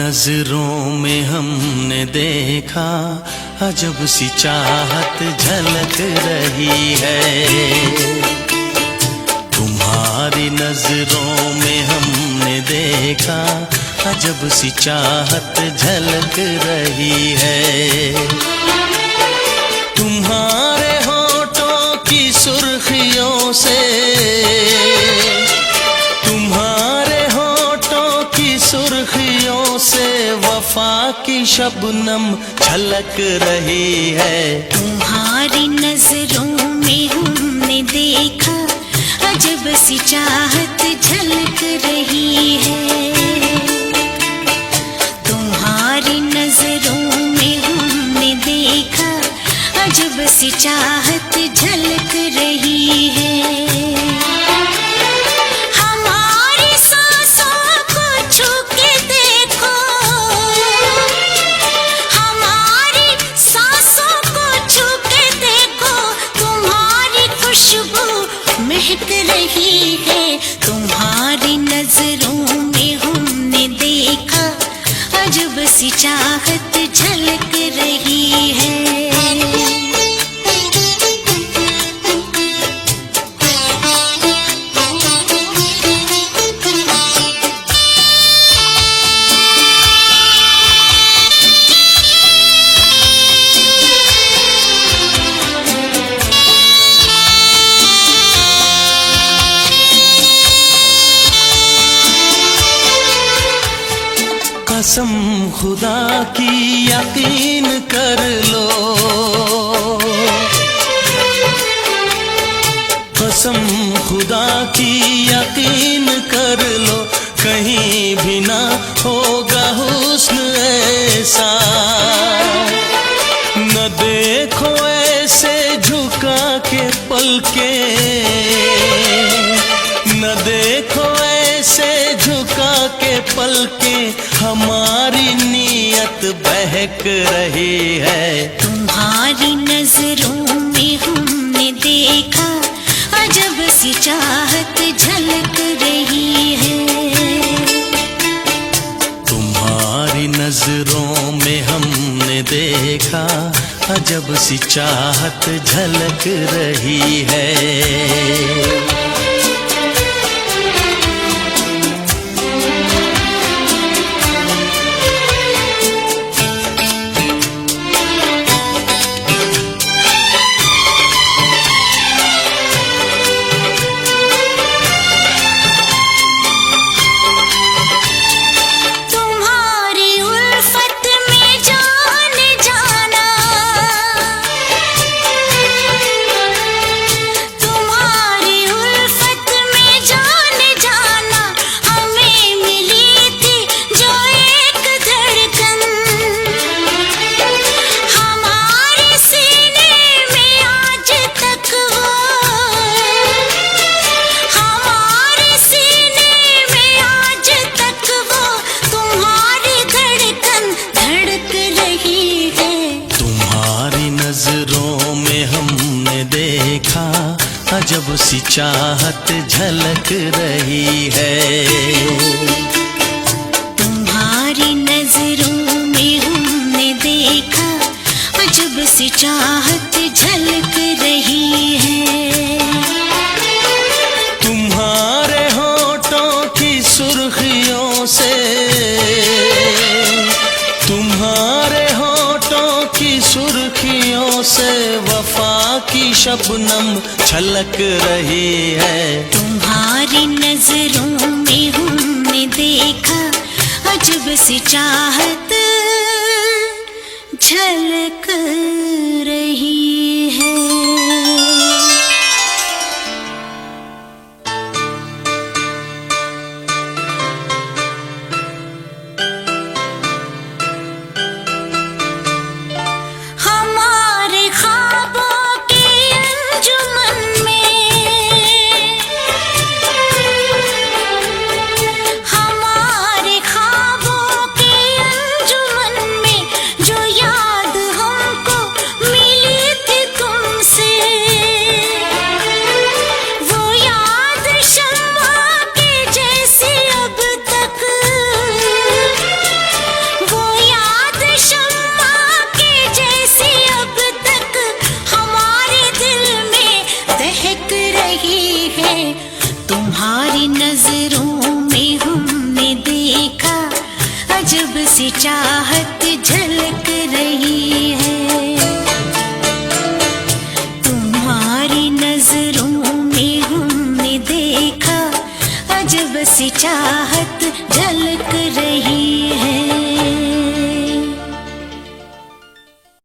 नजरों में हमने देखा अजब सी चाहत झलक रही है। तुम्हारी नजरों में हमने देखा अजब सी चाहत झलक रही है। तुम्हारे होठों की सुर्खियों से, तुम्हारे होठों की सुर्खियों से वफा की शबनम झलक रही है। तुम्हारी नजरों में हमने देखा अजब सी चाहत झलक रही है। तुम्हारी नजरों में हमने देखा अजब सी चाहत झलक रही है। हमारी सांसों को छू के देखो, हमारी सांसों को छू के देखो, तुम्हारी खुशबू महक रही है। तुम्हारी नजरों में हमने देखा अजब सी चाहत झलक रही है। कसम खुदा की यकीन कर लो, कसम खुदा की यकीन कर लो, कहीं भी ना होगा हुस्न ऐसा। न देखो ऐसे झुका के पलके, न देखो ऐसे झुका के पलके, हमारी नीयत बहक रही है। तुम्हारी नजरों में हमने देखा अजब सी चाहत झलक रही है। तुम्हारी नजरों में हमने देखा अजब सी चाहत झलक रही है। नजरों में हमने देखा अजब सी चाहत झलक रही है। तुम्हारी नजरों में हमने देखा अजब सी चाहत झलक रही है। तुम्हारे होठों की सुर्खियों से, तुम्हारे होठों की सुर्खियों से वफा की शबनम छलक रही है। तुम्हारी नजरों में हमने देखा अजब सी चाहत झलक रही है। हम अजब सी चाहत झलक रही है। तुम्हारी नजरों में हमने देखा अजब सी चाहत झलक रही है।